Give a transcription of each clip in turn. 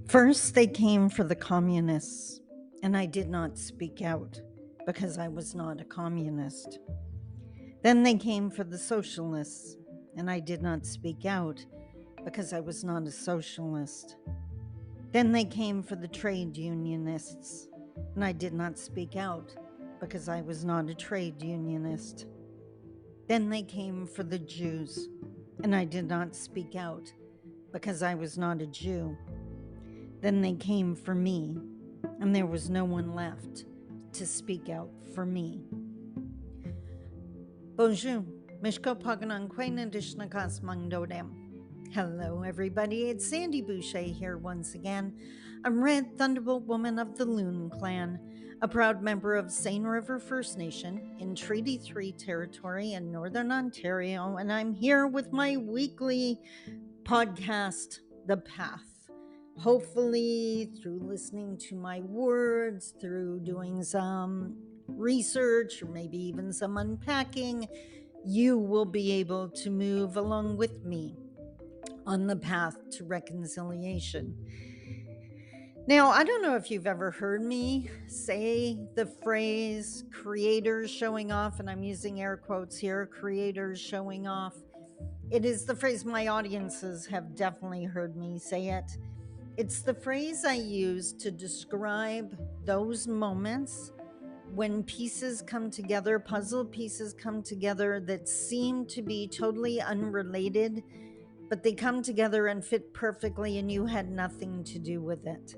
First, they came for the communists, and I did not speak out because I was not a communist. Then they came for the socialists, and I did not speak out because I was not a socialist. Then they came for the trade unionists, and I did not speak out because I was not a trade unionist. Then they came for the Jews, and I did not speak out because I was not a Jew. Then they came for me, and there was no one left to speak out for me. Bonjour, Mishko Paganan Quain Dishnakas Mangdodem. Hello, everybody. It's Sandy Boucher here once again. I'm Red Thunderbolt Woman of the Loon Clan, a proud member of Seine River First Nation in Treaty 3 territory in Northern Ontario, and I'm here with my weekly podcast, The Path. Hopefully, through listening to my words, through doing some research, or maybe even some unpacking, you will be able to move along with me on the path to reconciliation. Now, I don't know if you've ever heard me say the phrase creators showing off, and I'm using air quotes here, creators showing off. It is the phrase my audiences have definitely heard me say it. It's the phrase I use to describe those moments when pieces come together, puzzle pieces come together that seem to be totally unrelated, but they come together and fit perfectly, and you had nothing to do with it.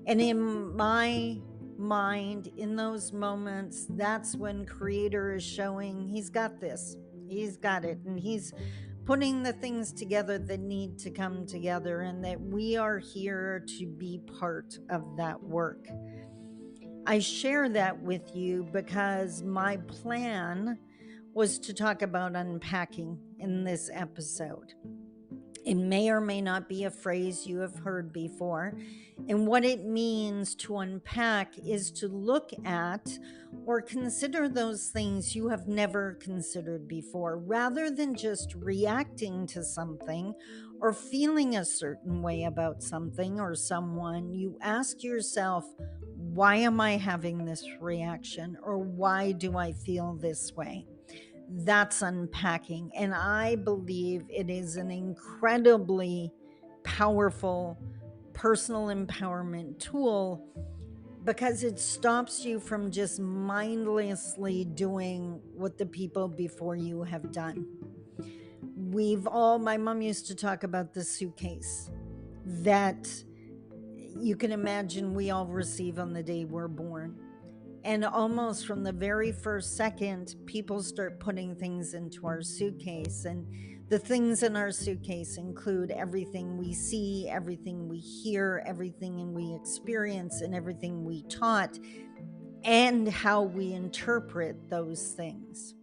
And in my mind, in those moments, that's when Creator is showing he's got this, he's got it, and he's putting the things together that need to come together, and that we are here to be part of that work. I share that with you because my plan was to talk about unpacking in this episode. It may or may not be a phrase you have heard before. And what it means to unpack is to look at or consider those things you have never considered before, rather than just reacting to something or feeling a certain way about something or someone. You ask yourself, why am I having this reaction? Or why do I feel this way? That's unpacking. And I believe it is an incredibly powerful personal empowerment tool because it stops you from just mindlessly doing what the people before you have done. My mom used to talk about the suitcase that you can imagine we all receive on the day we're born. And almost from the very first second, people start putting things into our suitcase. And the things in our suitcase include everything we see, everything we hear, everything we experience, and everything we taught, and how we interpret those things.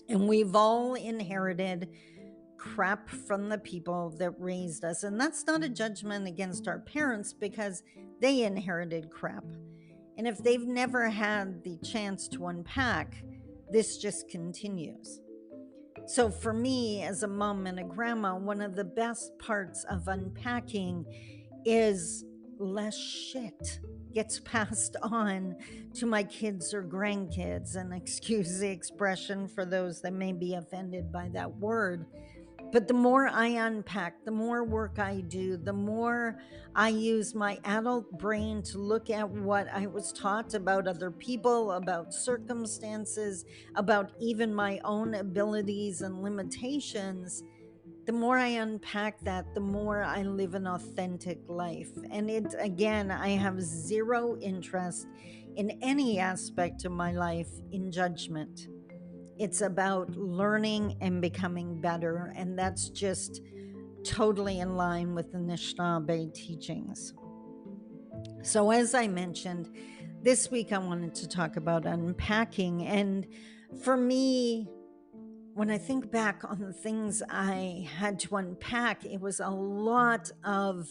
And we've all inherited crap from the people that raised us. And that's not a judgment against our parents because they inherited crap. And if they've never had the chance to unpack, this just continues. So, for me, as a mom and a grandma, one of the best parts of unpacking is less shit gets passed on to my kids or grandkids. And excuse the expression for those that may be offended by that word. But the more I unpack, the more work I do, the more I use my adult brain to look at what I was taught about other people, about circumstances, about even my own abilities and limitations. The more I unpack that, the more I live an authentic life. And again, I have zero interest in any aspect of my life in judgment. It's about learning and becoming better. And that's just totally in line with the Anishinaabe teachings. So, as I mentioned, this week I wanted to talk about unpacking. And for me, when I think back on the things I had to unpack, it was a lot of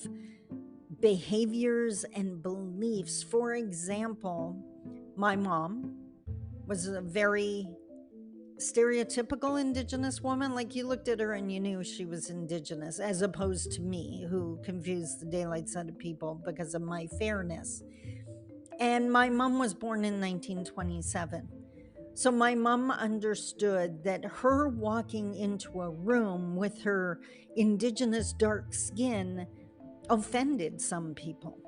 behaviors and beliefs. For example, my mom was a very stereotypical Indigenous woman. Like, you looked at her and you knew she was Indigenous, as opposed to me, who confused the daylights out of people because of my fairness. And my mom was born in 1927. So my mom understood that her walking into a room with her Indigenous dark skin offended some people.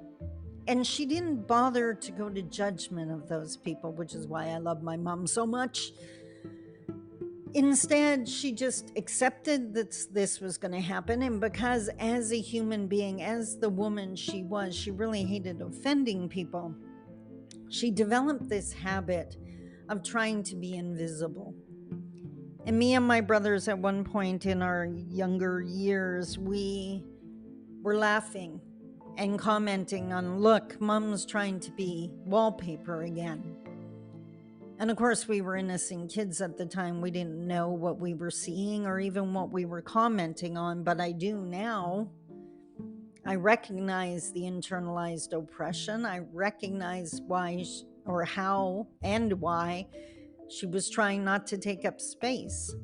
And she didn't bother to go to judgment of those people, which is why I love my mom so much. Instead, she just accepted that this was going to happen. And because, as a human being, as the woman she was, she really hated offending people, she developed this habit of trying to be invisible. And me and my brothers, at one point in our younger years, we were laughing and commenting on, look, mom's trying to be wallpaper again. And of course, we were innocent kids at the time. We didn't know what we were seeing or even what we were commenting on, but I do now. I recognize the internalized oppression. I recognize why or how and why she was trying not to take up space.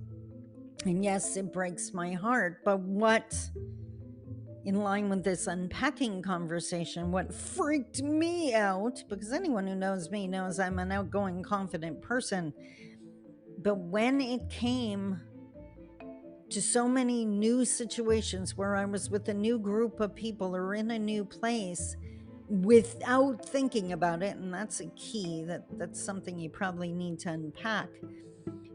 And yes, it breaks my heart. But what, in line with this unpacking conversation, what freaked me out, because anyone who knows me knows I'm an outgoing, confident person, but when it came to so many new situations where I was with a new group of people or in a new place without thinking about it, and that's a key, that's something you probably need to unpack.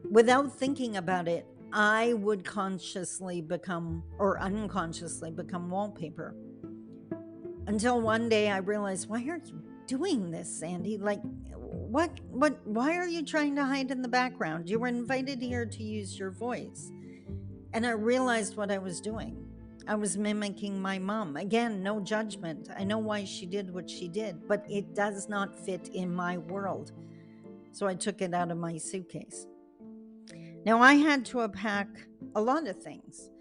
Without thinking about it, I would consciously become, or unconsciously become, wallpaper. Until one day I realized, why are you doing this, Sandy? Like, why are you trying to hide in the background? You were invited here to use your voice. And I realized what I was doing. I was mimicking my mom. Again, no judgment. I know why she did what she did, but it does not fit in my world. So I took it out of my suitcase. Now, I had to unpack a lot of things.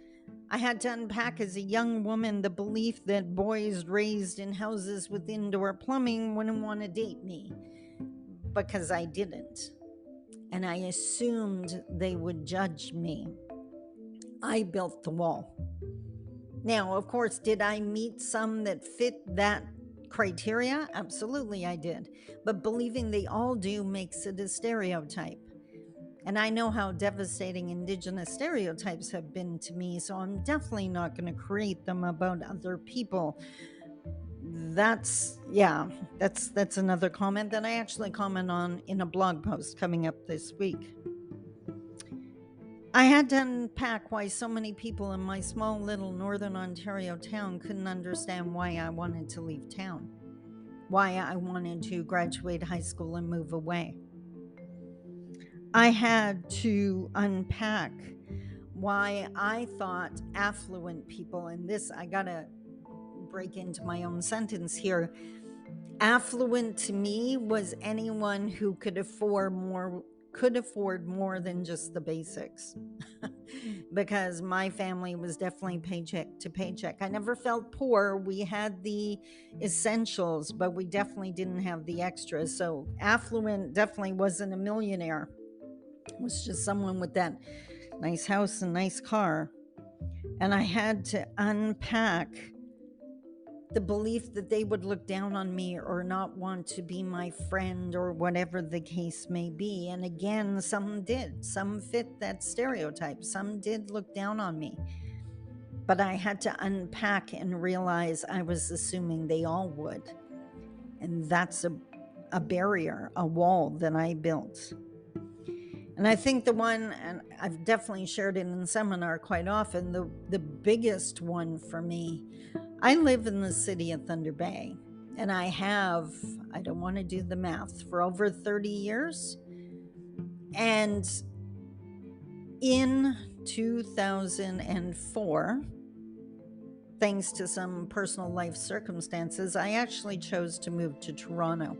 I had to unpack, as a young woman, the belief that boys raised in houses with indoor plumbing wouldn't want to date me, because I didn't. And I assumed they would judge me. I built the wall. Now, of course, did I meet some that fit that criteria? Absolutely, I did. But believing they all do makes it a stereotype. And I know how devastating Indigenous stereotypes have been to me, so I'm definitely not going to create them about other people. That's another comment that I actually comment on in a blog post coming up this week. I had to unpack why so many people in my small little Northern Ontario town couldn't understand why I wanted to leave town, why I wanted to graduate high school and move away. I had to unpack why I thought affluent people, and this, I gotta break into my own sentence here. Affluent to me was anyone who could afford more than just the basics. Because my family was definitely paycheck to paycheck. I never felt poor. We had the essentials, but we definitely didn't have the extras. So affluent definitely wasn't a millionaire. It was just someone with that nice house and nice car. And I had to unpack the belief that they would look down on me or not want to be my friend or whatever the case may be. And again, some did. Some fit that stereotype. Some did look down on me. But I had to unpack and realize I was assuming they all would. And that's a barrier, a wall that I built. And I think the one, and I've definitely shared it in seminar quite often, the biggest one for me, I live in the city of Thunder Bay, and I don't want to do the math, for over 30 years. And in 2004, thanks to some personal life circumstances, I actually chose to move to Toronto.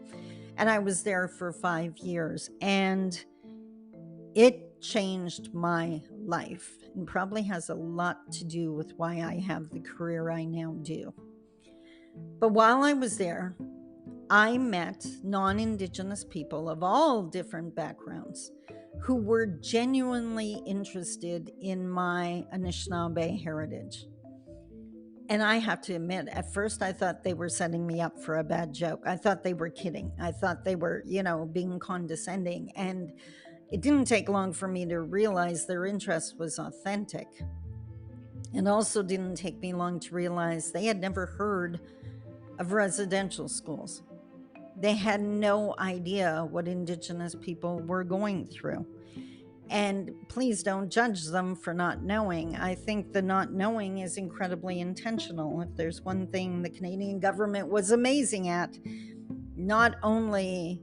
And I was there for 5 years. And it changed my life, and probably has a lot to do with why I have the career I now do. But while I was there, I met non-Indigenous people of all different backgrounds who were genuinely interested in my Anishinaabe heritage. And I have to admit, at first I thought they were setting me up for a bad joke. I thought they were kidding. I thought they were, being condescending. And it didn't take long for me to realize their interest was authentic. It also didn't take me long to realize they had never heard of residential schools. They had no idea what Indigenous people were going through. And please don't judge them for not knowing. I think the not knowing is incredibly intentional. If there's one thing the Canadian government was amazing at, not only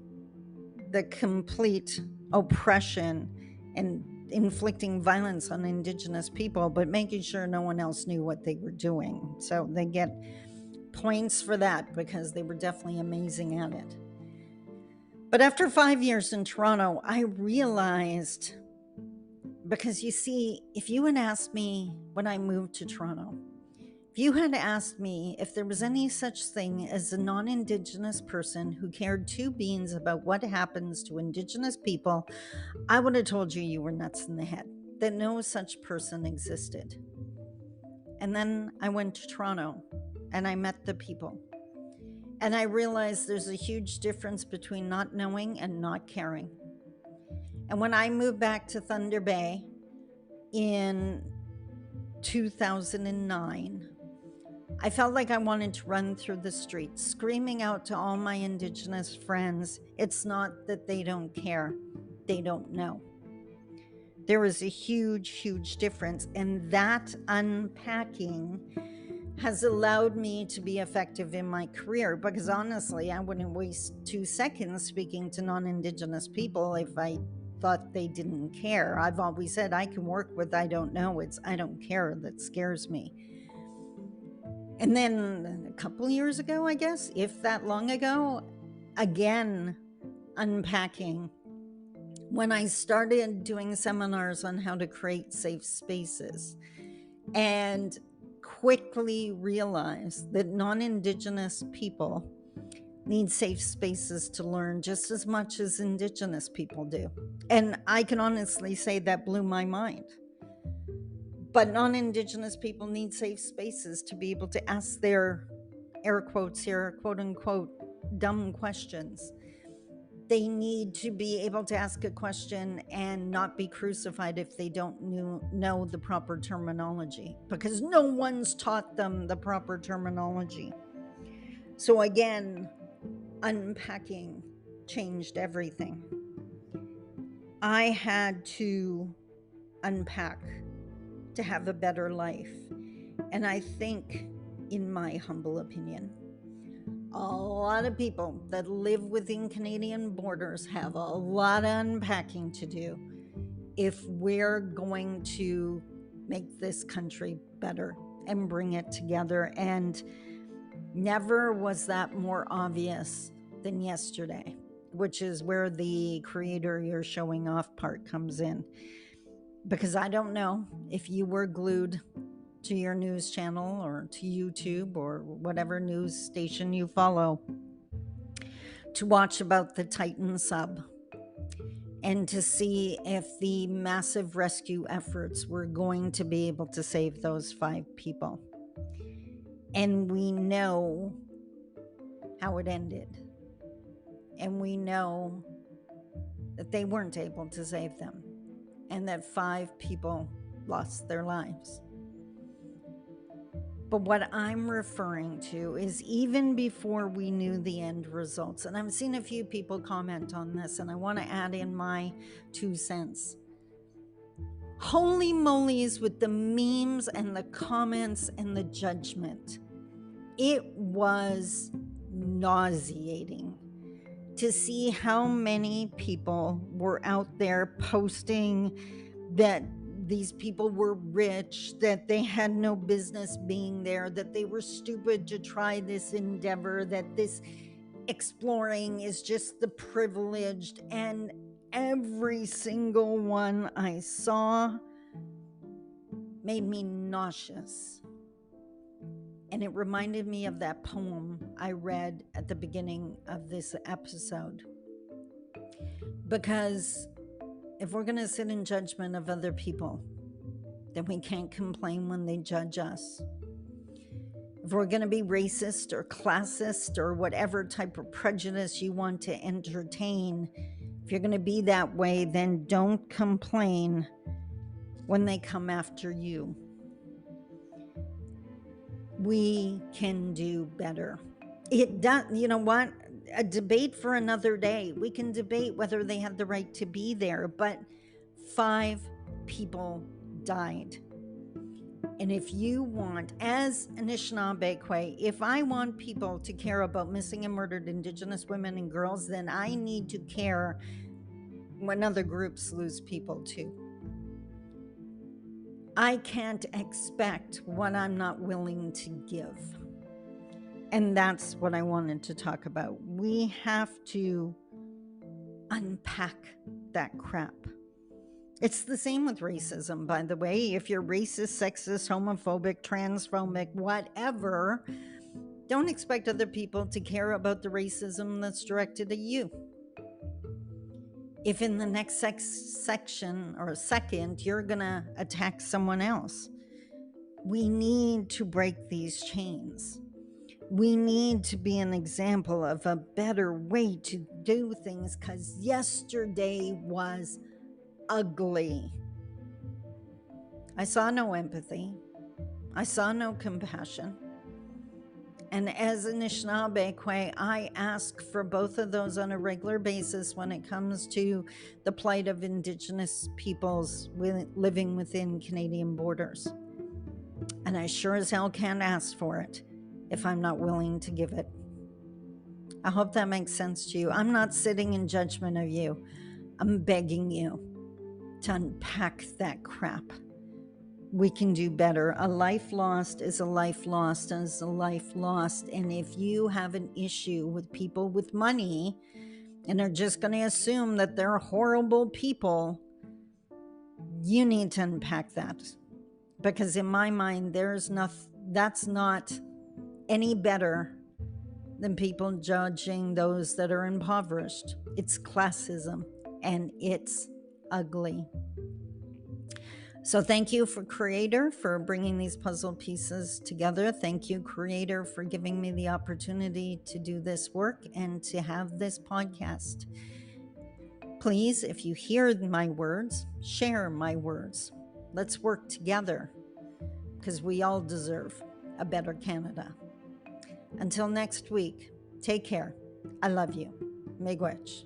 the complete oppression and inflicting violence on Indigenous people, but making sure no one else knew what they were doing. So they get points for that because they were definitely amazing at it. But after 5 years in Toronto, I realized, because you see, if you had asked me when I moved to Toronto, if you had asked me if there was any such thing as a non-Indigenous person who cared two beans about what happens to Indigenous people, I would have told you you were nuts in the head, that no such person existed. And then I went to Toronto and I met the people. And I realized there's a huge difference between not knowing and not caring. And when I moved back to Thunder Bay in 2009, I felt like I wanted to run through the streets, screaming out to all my Indigenous friends, it's not that they don't care, they don't know. There is a huge, huge difference. And that unpacking has allowed me to be effective in my career, because honestly, I wouldn't waste 2 seconds speaking to non-Indigenous people if I thought they didn't care. I've always said I can work with I don't know. It's I don't care that scares me. And then a couple years ago, I guess, if that long ago, again, unpacking. When I started doing seminars on how to create safe spaces, and quickly realized that non-Indigenous people need safe spaces to learn just as much as Indigenous people do. And I can honestly say that blew my mind. But non-Indigenous people need safe spaces to be able to ask their, air quotes here, quote unquote, dumb questions. They need to be able to ask a question and not be crucified if they don't know the proper terminology, because no one's taught them the proper terminology. So again, unpacking changed everything. I had to unpack to have a better life. And I think, in my humble opinion, a lot of people that live within Canadian borders have a lot of unpacking to do if we're going to make this country better and bring it together. And never was that more obvious than yesterday, which is where the creator you're showing off part comes in. Because I don't know if you were glued to your news channel or to YouTube or whatever news station you follow to watch about the Titan sub and to see if the massive rescue efforts were going to be able to save those 5 people. And we know how it ended. And we know that they weren't able to save them and that 5 people lost their lives. But what I'm referring to is even before we knew the end results, and I've seen a few people comment on this, and I want to add in my 2 cents. Holy moly's with the memes and the comments and the judgment. It was nauseating to see how many people were out there posting that these people were rich, that they had no business being there, that they were stupid to try this endeavor, that this exploring is just the privileged. And every single one I saw made me nauseous. And it reminded me of that poem I read at the beginning of this episode. Because If we're going to sit in judgment of other people, then we can't complain when they judge us. If we're going to be racist or classist or whatever type of prejudice you want to entertain, if you're going to be that way, then don't complain when they come after you. We can do better. It does, you know what? A debate for another day. We can debate whether they had the right to be there, but 5 people died. And if you want, as Anishinaabe, if I want people to care about missing and murdered Indigenous women and girls, then I need to care when other groups lose people too. I can't expect what I'm not willing to give. And that's what I wanted to talk about. We have to unpack that crap. It's the same with racism, by the way. If you're racist, sexist, homophobic, transphobic, whatever, don't expect other people to care about the racism that's directed at you. If in the next section or second, you're going to attack someone else, we need to break these chains. We need to be an example of a better way to do things, because yesterday was ugly. I saw no empathy. I saw no compassion. And as Anishinaabe, I ask for both of those on a regular basis when it comes to the plight of Indigenous peoples living within Canadian borders. And I sure as hell can't ask for it if I'm not willing to give it. I hope that makes sense to you. I'm not sitting in judgment of you. I'm begging you to unpack that crap. We can do better. A life lost is a life lost is a life lost. And if you have an issue with people with money and are just going to assume that they're horrible people, you need to unpack that. Because in my mind, that's not any better than people judging those that are impoverished. It's classism, and it's ugly. So thank you for Creator for bringing these puzzle pieces together. Thank you, Creator, for giving me the opportunity to do this work and to have this podcast. Please, if you hear my words, share my words. Let's work together, because we all deserve a better Canada. Until next week, take care. I love you. Miigwetch.